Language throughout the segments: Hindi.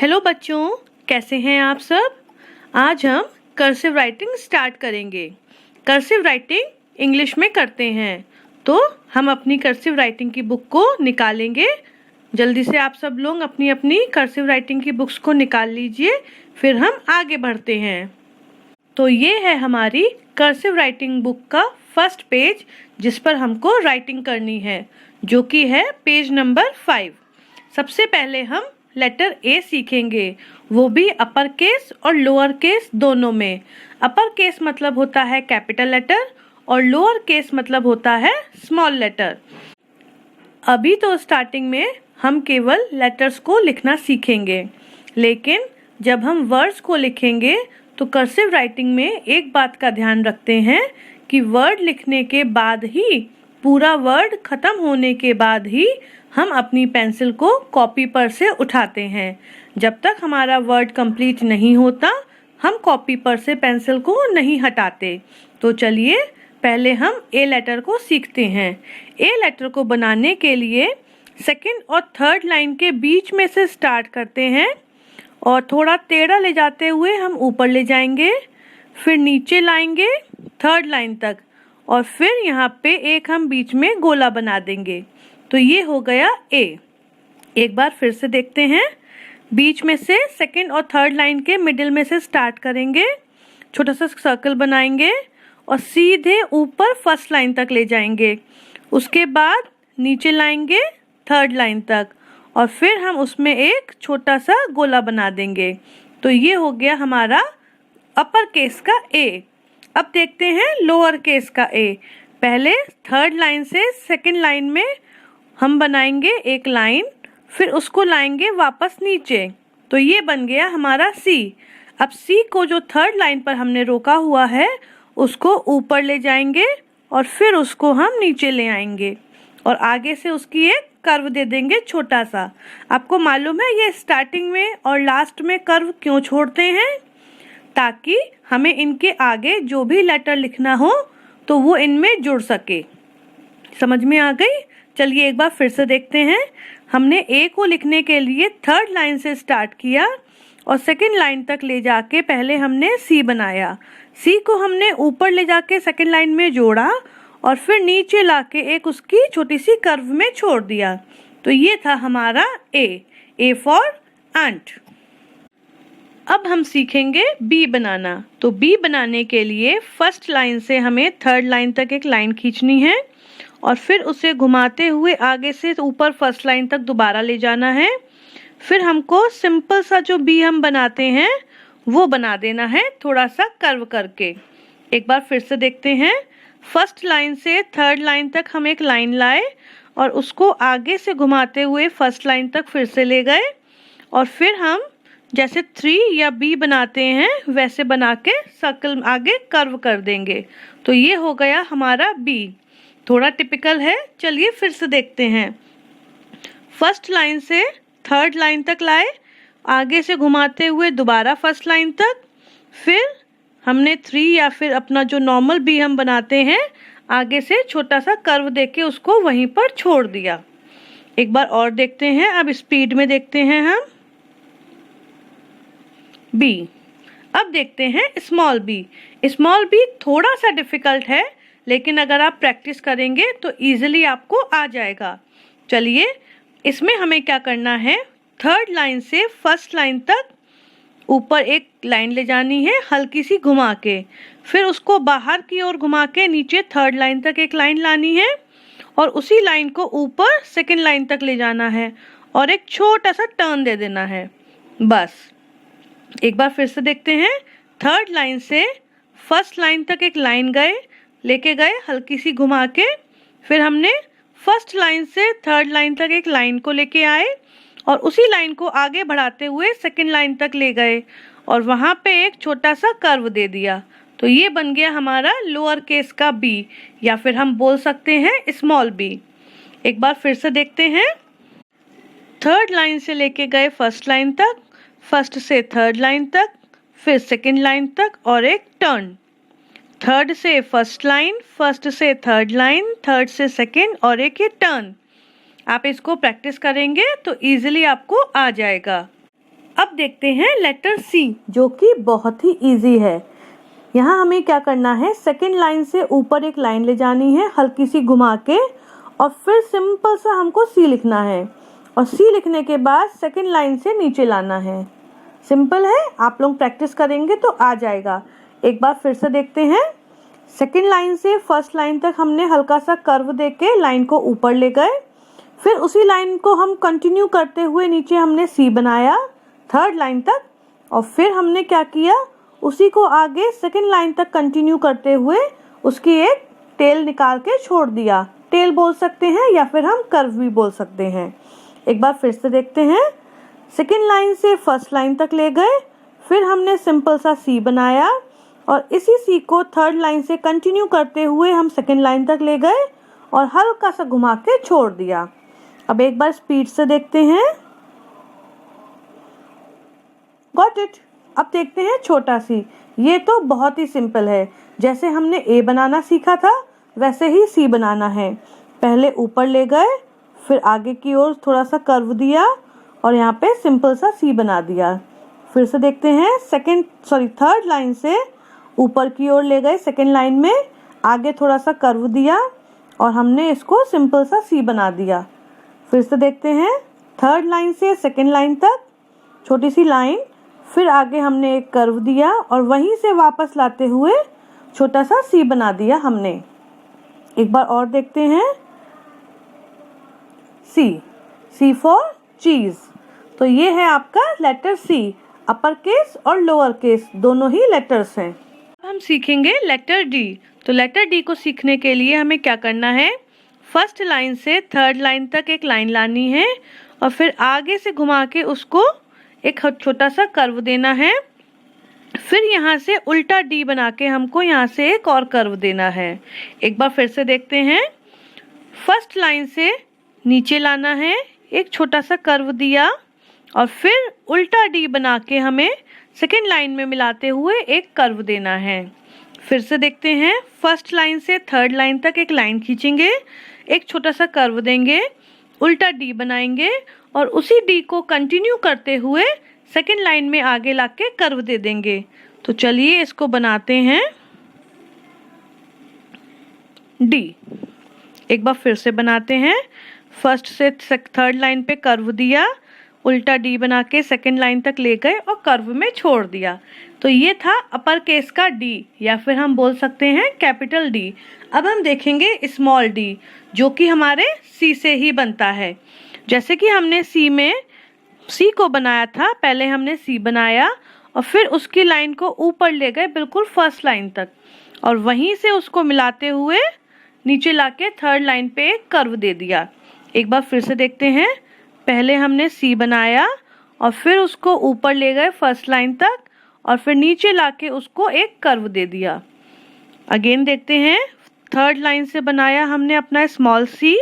हेलो बच्चों, कैसे हैं आप सब। आज हम कर्सिव राइटिंग स्टार्ट करेंगे। कर्सिव राइटिंग इंग्लिश में करते हैं, तो हम अपनी कर्सिव राइटिंग की बुक को निकालेंगे। जल्दी से आप सब लोग अपनी अपनी कर्सिव राइटिंग की बुक्स को निकाल लीजिए, फिर हम आगे बढ़ते हैं। तो ये है हमारी कर्सिव राइटिंग बुक का फर्स्ट पेज, जिस पर हमको राइटिंग करनी है, जो कि है पेज नंबर 5। सबसे पहले हम लेटर ए सीखेंगे, वो भी अपर केस और लोअर केस दोनों में। अपर केस मतलब होता है कैपिटल लेटर और लोअर केस मतलब होता है स्मॉल लेटर। अभी तो स्टार्टिंग में हम केवल लेटर्स को लिखना सीखेंगे, लेकिन जब हम वर्ड्स को लिखेंगे तो कर्सिव राइटिंग में एक बात का ध्यान रखते हैं कि वर्ड लिखने के बाद ही, पूरा वर्ड खत्म होने के बाद ही हम अपनी पेंसिल को कॉपी पर से उठाते हैं। जब तक हमारा वर्ड कंप्लीट नहीं होता, हम कॉपी पर से पेंसिल को नहीं हटाते। तो चलिए पहले हम ए लेटर को सीखते हैं। ए लेटर को बनाने के लिए सेकंड और थर्ड लाइन के बीच में से स्टार्ट करते हैं और थोड़ा टेढ़ा ले जाते हुए हम ऊपर ले जाएंगे, फिर नीचे लाएंगे थर्ड लाइन तक, और फिर यहाँ पे एक हम बीच में गोला बना देंगे। तो ये हो गया ए। एक बार फिर से देखते हैं। बीच में से सेकंड और थर्ड लाइन के मिडिल में से स्टार्ट करेंगे, छोटा सा सर्कल बनाएंगे और सीधे ऊपर फर्स्ट लाइन तक ले जाएंगे। उसके बाद नीचे लाएंगे थर्ड लाइन तक और फिर हम उसमें एक छोटा सा गोला बना देंगे। तो ये हो गया हमारा अपर केस का ए। अब देखते हैं लोअर केस का ए। पहले थर्ड लाइन से सेकंड लाइन में हम बनाएंगे एक लाइन, फिर उसको लाएंगे वापस नीचे। तो ये बन गया हमारा सी। अब सी को जो थर्ड लाइन पर हमने रोका हुआ है उसको ऊपर ले जाएंगे और फिर उसको हम नीचे ले आएंगे और आगे से उसकी एक कर्व दे देंगे छोटा सा। आपको मालूम है ये स्टार्टिंग में और लास्ट में कर्व क्यों छोड़ते हैं? ताकि हमें इनके आगे जो भी लेटर लिखना हो तो वो इनमें जुड़ सके। समझ में आ गई? चलिए एक बार फिर से देखते हैं। हमने ए को लिखने के लिए थर्ड लाइन से स्टार्ट किया और सेकंड लाइन तक ले जाके पहले हमने सी बनाया। सी को हमने ऊपर ले जाके सेकंड लाइन में जोड़ा और फिर नीचे लाके एक उसकी छोटी सी कर्व में छोड़ दिया। तो ये था हमारा ए फॉर एंट। अब हम सीखेंगे बी बनाना। तो बी बनाने के लिए फर्स्ट लाइन से हमें थर्ड लाइन तक एक लाइन खींचनी है और फिर उसे घुमाते हुए आगे से ऊपर फर्स्ट लाइन तक दोबारा ले जाना है। फिर हमको सिंपल सा जो बी हम बनाते हैं वो बना देना है, थोड़ा सा कर्व करके। एक बार फिर से देखते हैं। फर्स्ट लाइन से थर्ड लाइन तक हम एक लाइन लाए और उसको आगे से घुमाते हुए फर्स्ट लाइन तक फिर से ले गए और फिर हम जैसे 3 या बी बनाते हैं वैसे बना के सर्कल आगे कर्व कर देंगे। तो ये हो गया हमारा बी। थोड़ा टिपिकल है, चलिए फिर से देखते हैं। फर्स्ट लाइन से थर्ड लाइन तक लाए, आगे से घुमाते हुए दोबारा फर्स्ट लाइन तक, फिर हमने 3 या फिर अपना जो नॉर्मल बी हम बनाते हैं आगे से छोटा सा कर्व देके उसको वहीं पर छोड़ दिया। एक बार और देखते हैं। अब स्पीड में देखते हैं हम बी। अब देखते हैं स्मॉल बी। स्मॉल बी थोड़ा सा डिफिकल्ट है, लेकिन अगर आप प्रैक्टिस करेंगे तो इजीली आपको आ जाएगा। चलिए इसमें हमें क्या करना है, थर्ड लाइन से फर्स्ट लाइन तक ऊपर एक लाइन ले जानी है हल्की सी घुमा के, फिर उसको बाहर की ओर घुमा के नीचे थर्ड लाइन तक एक लाइन लानी है और उसी लाइन को ऊपर सेकंड लाइन तक ले जाना है और एक छोटा सा टर्न दे देना है, बस। एक बार फिर से देखते हैं। थर्ड लाइन से फर्स्ट लाइन तक एक लाइन लेके गए हल्की सी घुमा के, फिर हमने फर्स्ट लाइन से थर्ड लाइन तक एक लाइन को लेके आए और उसी लाइन को आगे बढ़ाते हुए सेकंड लाइन तक ले गए और वहाँ पे एक छोटा सा कर्व दे दिया। तो ये बन गया हमारा लोअर केस का बी, या फिर हम बोल सकते हैं स्मॉल बी। एक बार फिर से देखते हैं। थर्ड लाइन से लेके गए फर्स्ट लाइन तक, फर्स्ट से थर्ड लाइन तक, फिर सेकंड लाइन तक और एक टर्न। थर्ड से फर्स्ट लाइन, फर्स्ट से थर्ड लाइन, थर्ड से सेकंड और एक ये टर्न। आप इसको प्रैक्टिस करेंगे तो इजीली आपको आ जाएगा। अब देखते हैं लेटर सी, जो कि बहुत ही इजी है। यहाँ हमें क्या करना है, सेकंड लाइन से ऊपर एक लाइन ले जानी है हल्की सी घुमा के, और फिर सिंपल सा हमको सी लिखना है, और सी लिखने के बाद सेकंड लाइन से नीचे लाना है। सिंपल है, आप लोग प्रैक्टिस करेंगे तो आ जाएगा। एक बार फिर से देखते हैं। सेकंड लाइन से फर्स्ट लाइन तक हमने हल्का सा कर्व देके लाइन को ऊपर ले गए, फिर उसी लाइन को हम कंटिन्यू करते हुए नीचे हमने सी बनाया थर्ड लाइन तक, और फिर हमने क्या किया, उसी को आगे सेकंड लाइन तक कंटिन्यू करते हुए उसकी एक टेल निकाल के छोड़ दिया। टेल बोल सकते हैं या फिर हम कर्व भी बोल सकते हैं। एक बार फिर से देखते हैं। सेकंड लाइन से फर्स्ट लाइन तक ले गए, फिर हमने सिंपल सा सी बनाया, और इसी सी को थर्ड लाइन से कंटिन्यू करते हुए हम सेकंड लाइन तक ले गए और हल्का सा घुमा के छोड़ दिया। अब एक बार स्पीड से देखते हैं। Got it. अब देखते हैं छोटा सी। ये तो बहुत ही सिंपल है, जैसे हमने ए बनाना सीखा था वैसे ही सी बनाना है। पहले ऊपर ले गए, फिर आगे की ओर थोड़ा सा कर्व दिया और यहाँ पे सिंपल सा सी बना दिया। फिर से देखते हैं। थर्ड लाइन से ऊपर की ओर ले गए, सेकंड लाइन में आगे थोड़ा सा कर्व दिया और हमने इसको सिंपल सा सी बना दिया। फिर से देखते हैं। थर्ड लाइन से सेकंड लाइन तक छोटी सी लाइन, फिर आगे हमने एक कर्व दिया और वहीं से वापस लाते हुए छोटा सा सी बना दिया हमने। एक बार और देखते हैं। सी फॉर चीज। तो ये है आपका लेटर सी। अपर केस और लोअर केस दोनों ही लेटर्स हैं। हम सीखेंगे लेटर डी। तो लेटर डी को सीखने के लिए हमें क्या करना है, फर्स्ट लाइन से थर्ड लाइन तक एक लाइन लानी है और फिर आगे से घुमा के उसको एक छोटा सा कर्व देना है। फिर यहाँ से उल्टा डी बना के हमको यहाँ से एक और कर्व देना है। एक बार फिर से देखते हैं। फर्स्ट लाइन से नीचे लाना है, एक छोटा सा कर्व दिया और फिर उल्टा डी बना के हमें सेकेंड लाइन में मिलाते हुए एक कर्व देना है। फिर से देखते हैं। फर्स्ट लाइन से थर्ड लाइन तक एक लाइन खींचेंगे, एक छोटा सा कर्व देंगे, उल्टा डी बनाएंगे और उसी डी को कंटिन्यू करते हुए सेकेंड लाइन में आगे लाके कर्व दे देंगे। तो चलिए इसको बनाते हैं डी। एक बार फिर से बनाते हैं। फर्स्ट से थर्ड लाइन पे कर्व दिया, उल्टा डी बना के सेकेंड लाइन तक ले गए और कर्व में छोड़ दिया। तो ये था अपर केस का डी, या फिर हम बोल सकते हैं कैपिटल डी। अब हम देखेंगे स्मॉल डी, जो कि हमारे सी से ही बनता है। जैसे कि हमने सी को बनाया था, पहले हमने सी बनाया और फिर उसकी लाइन को ऊपर ले गए बिल्कुल फर्स्ट लाइन तक और वहीं से उसको मिलाते हुए नीचे लाके थर्ड लाइन पे एक कर्व दे दिया। एक बार फिर से देखते हैं। पहले हमने सी बनाया और फिर उसको ऊपर ले गए फर्स्ट लाइन तक और फिर नीचे लाके उसको एक कर्व दे दिया। अगेन देखते हैं। थर्ड लाइन से बनाया हमने अपना स्मॉल सी,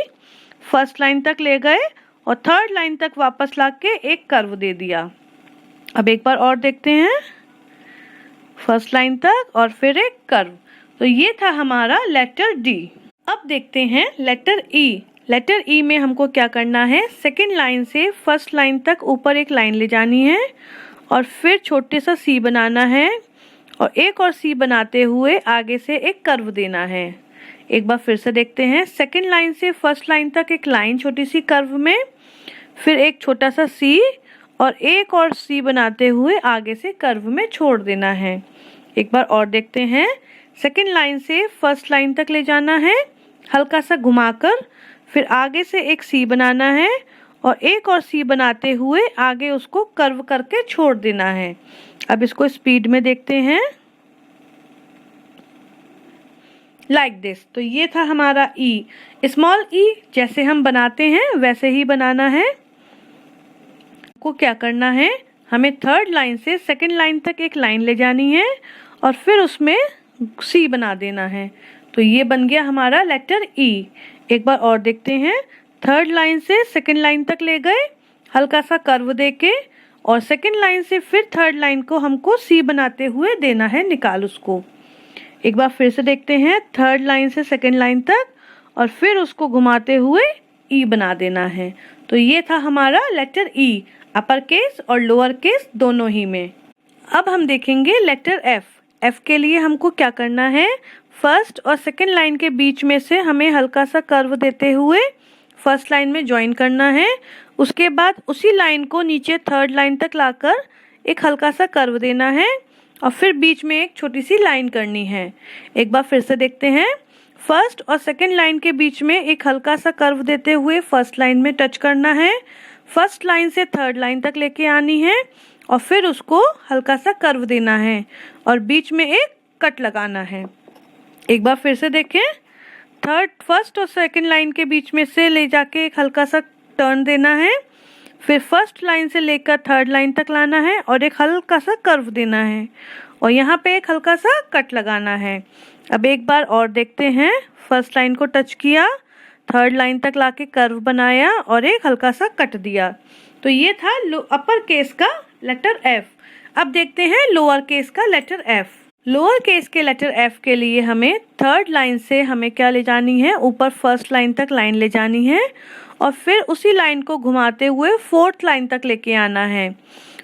फर्स्ट लाइन तक ले गए और थर्ड लाइन तक वापस लाके एक कर्व दे दिया। अब एक बार और देखते हैं। फर्स्ट लाइन तक और फिर एक कर्व। तो ये था हमारा लेटर डी। अब देखते हैं लेटर ई। लेटर ई में हमको क्या करना है, सेकेंड लाइन से फर्स्ट लाइन तक ऊपर एक लाइन ले जानी है और फिर छोटे सा सी बनाना है और एक और सी बनाते हुए आगे से एक कर्व देना है। एक बार फिर से देखते हैं। सेकेंड लाइन से फर्स्ट लाइन तक एक लाइन छोटी सी कर्व में, फिर एक छोटा सा सी और एक और सी बनाते हुए आगे से कर्व में छोड़ देना है। एक बार और देखते हैं। सेकेंड लाइन से फर्स्ट लाइन तक ले जाना है हल्का सा घुमाकर, फिर आगे से एक सी बनाना है और एक और सी बनाते हुए आगे उसको कर्व करके छोड़ देना है। अब इसको स्पीड में देखते हैं। Like this. तो ये था हमारा ई। स्मॉल ई जैसे हम बनाते हैं वैसे ही बनाना है। को क्या करना है, हमें थर्ड लाइन से सेकेंड लाइन तक एक लाइन ले जानी है और फिर उसमें सी बना देना है। तो ये बन गया हमारा लेटर ई। एक बार और देखते हैं। थर्ड लाइन से सेकेंड लाइन तक ले गए हल्का सा कर्व देके और सेकेंड लाइन से फिर थर्ड लाइन को हमको सी बनाते हुए देना है निकाल उसको। एक बार फिर से देखते हैं। थर्ड लाइन से सेकेंड लाइन तक और फिर उसको घुमाते हुए ई बना देना है। तो ये था हमारा लेटर ई। अपर केस और लोअर केस दोनों ही में। अब हम देखेंगे लेटर एफ। एफ के लिए हमको क्या करना है, फर्स्ट और सेकंड लाइन के बीच में से हमें हल्का सा कर्व देते हुए फर्स्ट लाइन में ज्वाइन करना है। उसके बाद उसी लाइन को नीचे थर्ड लाइन तक लाकर एक हल्का सा कर्व देना है और फिर बीच में एक छोटी सी लाइन करनी है। एक बार फिर से देखते हैं, फर्स्ट और सेकंड लाइन के बीच में एक हल्का सा कर्व देते हुए फर्स्ट लाइन में टच करना है, फर्स्ट लाइन से थर्ड लाइन तक लेके आनी है और फिर उसको हल्का सा कर्व देना है और बीच में एक कट लगाना है। एक बार फिर से देखें, फर्स्ट और सेकंड लाइन के बीच में से ले जाके एक हल्का सा टर्न देना है, फिर फर्स्ट लाइन से लेकर थर्ड लाइन तक लाना है और एक हल्का सा कर्व देना है और यहाँ पे एक हल्का सा कट लगाना है। अब एक बार और देखते हैं, फर्स्ट लाइन को टच किया, थर्ड लाइन तक लाके कर्व बनाया और एक हल्का सा कट दिया। तो ये था अपर केस का लेटर एफ। अब देखते हैं लोअर केस का लेटर एफ। लोअर केस के लेटर एफ के लिए हमें थर्ड लाइन से हमें क्या ले जानी है, ऊपर फर्स्ट लाइन तक लाइन ले जानी है और फिर उसी लाइन को घुमाते हुए फोर्थ लाइन तक लेके आना है,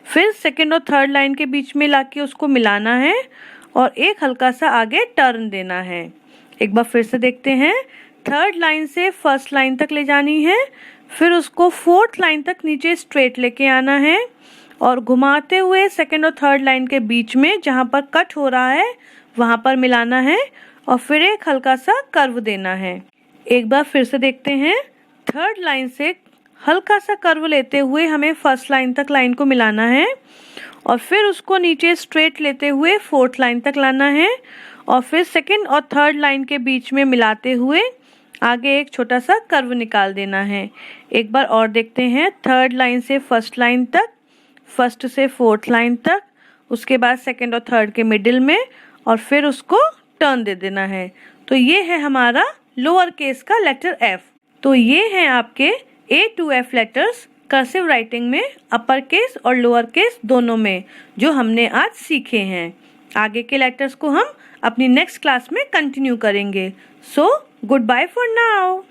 फिर सेकंड और थर्ड लाइन के बीच में लाके उसको मिलाना है और एक हल्का सा आगे टर्न देना है। एक बार फिर से देखते हैं, थर्ड लाइन से फर्स्ट लाइन तक ले जानी है, फिर उसको फोर्थ लाइन तक नीचे स्ट्रेट लेके आना है और घुमाते हुए सेकंड और थर्ड लाइन के बीच में जहाँ पर कट हो रहा है वहाँ पर मिलाना है और फिर एक हल्का सा कर्व देना है। एक बार फिर से देखते हैं, थर्ड लाइन से हल्का सा कर्व लेते हुए हमें फर्स्ट लाइन तक लाइन को मिलाना है और फिर उसको नीचे स्ट्रेट लेते हुए फोर्थ लाइन तक लाना है और फिर सेकंड और थर्ड लाइन के बीच में मिलाते हुए आगे एक छोटा सा कर्व निकाल देना है। एक बार और देखते हैं, थर्ड लाइन से फर्स्ट लाइन तक, फर्स्ट से फोर्थ लाइन तक, उसके बाद सेकंड और थर्ड के मिडिल में और फिर उसको टर्न दे देना है। तो ये है हमारा लोअर केस का लेटर एफ। तो ये हैं आपके A to F letters cursive writing में अपर केस और लोअर केस दोनों में, जो हमने आज सीखे हैं। आगे के लेटर्स को हम अपनी नेक्स्ट क्लास में कंटिन्यू करेंगे। So good bye for now.